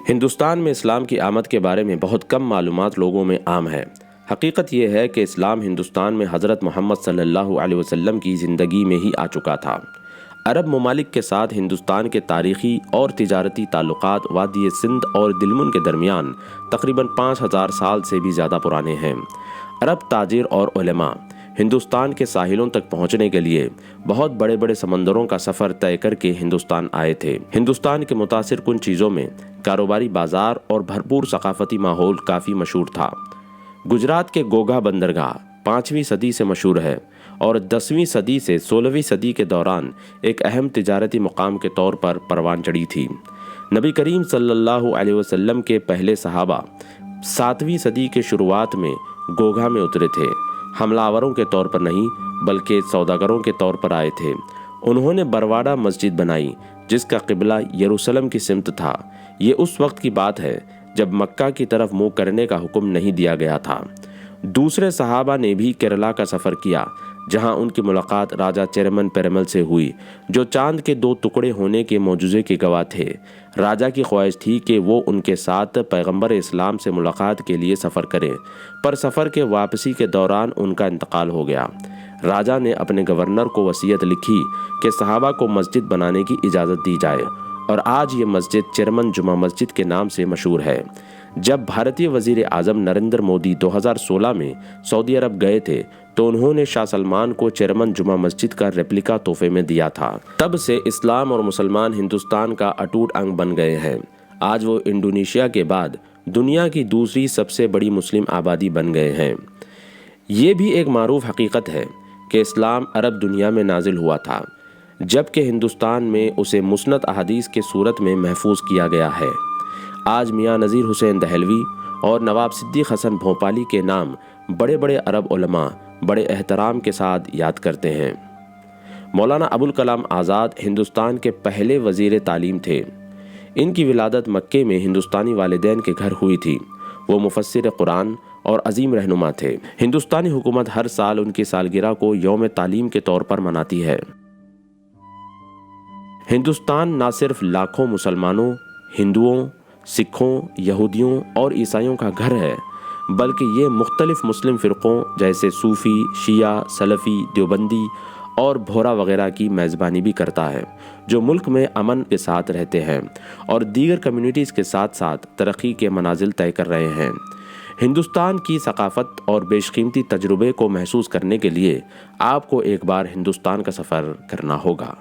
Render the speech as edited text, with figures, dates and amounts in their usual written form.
ہندوستان میں اسلام کی آمد کے بارے میں بہت کم معلومات لوگوں میں عام ہے۔ حقیقت یہ ہے کہ اسلام ہندوستان میں حضرت محمد صلی اللہ علیہ وسلم کی زندگی میں ہی آ چکا تھا۔ عرب ممالک کے ساتھ ہندوستان کے تاریخی اور تجارتی تعلقات وادی سندھ اور دلمن کے درمیان تقریباً 5000 سال سے بھی زیادہ پرانے ہیں۔ عرب تاجر اور علماء ہندوستان کے ساحلوں تک پہنچنے کے لیے بہت بڑے بڑے سمندروں کا سفر طے کر کے ہندوستان آئے تھے۔ ہندوستان کے متاثر کن چیزوں میں کاروباری بازار اور بھرپور ثقافتی ماحول کافی مشہور تھا۔ گجرات کے گوگھا بندرگاہ 5ویں صدی سے مشہور ہے اور 10ویں صدی سے 16ویں صدی کے دوران ایک اہم تجارتی مقام کے طور پر پروان چڑھی تھی۔ نبی کریم صلی اللہ علیہ وسلم کے پہلے صحابہ 7ویں صدی کے شروعات میں گوگھا میں اترے تھے۔ حملہ آوروں کے طور پر نہیں بلکہ سوداگروں کے طور پر آئے تھے۔ انہوں نے برواڑہ مسجد بنائی جس کا قبلہ یروشلم کی سمت تھا۔ یہ اس وقت کی بات ہے جب مکہ کی طرف منہ کرنے کا حکم نہیں دیا گیا تھا۔ دوسرے صحابہ نے بھی کیرلا کا سفر کیا جہاں ان کی ملاقات راجہ چیرمن پیرمل سے ہوئی جو چاند کے 2 ٹکڑے ہونے کے معجزے کے گواہ تھے۔ راجہ کی خواہش تھی کہ وہ ان کے ساتھ پیغمبر اسلام سے ملاقات کے لیے سفر کریں، پر سفر کے واپسی کے دوران ان کا انتقال ہو گیا۔ راجہ نے اپنے گورنر کو وصیت لکھی کہ صحابہ کو مسجد بنانے کی اجازت دی جائے اور آج یہ مسجد چیرمن جمعہ مسجد کے نام سے مشہور ہے۔ جب بھارتی وزیر اعظم نریندر مودی 2016 میں سعودی عرب گئے تھے تو انہوں نے شاہ سلمان کو چیرمن جمعہ مسجد کا ریپلیکا تحفے میں دیا تھا۔ تب سے اسلام اور مسلمان ہندوستان کا اٹوٹ انگ بن گئے ہیں۔ آج وہ انڈونیشیا کے بعد دنیا کی دوسری سب سے بڑی مسلم آبادی بن گئے ہیں۔ یہ بھی ایک معروف حقیقت ہے کہ اسلام عرب دنیا میں نازل ہوا تھا جبکہ ہندوستان میں اسے مسند احادیث کے صورت میں محفوظ کیا گیا ہے۔ آج میاں نذیر حسین دہلوی اور نواب صدیق حسن بھوپالی کے نام بڑے بڑے عرب علماء بڑے احترام کے ساتھ یاد کرتے ہیں۔ مولانا ابوالکلام آزاد ہندوستان کے پہلے وزیر تعلیم تھے۔ ان کی ولادت مکے میں ہندوستانی والدین کے گھر ہوئی تھی۔ وہ مفسر قرآن اور عظیم رہنما تھے۔ ہندوستانی حکومت ہر سال ان کی سالگرہ کو یوم تعلیم کے طور پر مناتی ہے۔ ہندوستان نہ صرف لاکھوں مسلمانوں، ہندوؤں، سکھوں، یہودیوں اور عیسائیوں کا گھر ہے بلکہ یہ مختلف مسلم فرقوں جیسے صوفی، شیعہ، سلفی، دیوبندی اور بھورا وغیرہ کی میزبانی بھی کرتا ہے جو ملک میں امن کے ساتھ رہتے ہیں اور دیگر کمیونٹیز کے ساتھ ساتھ ترقی کے منازل طے کر رہے ہیں۔ ہندوستان کی ثقافت اور بیش قیمتی تجربے کو محسوس کرنے کے لیے آپ کو ایک بار ہندوستان کا سفر کرنا ہوگا۔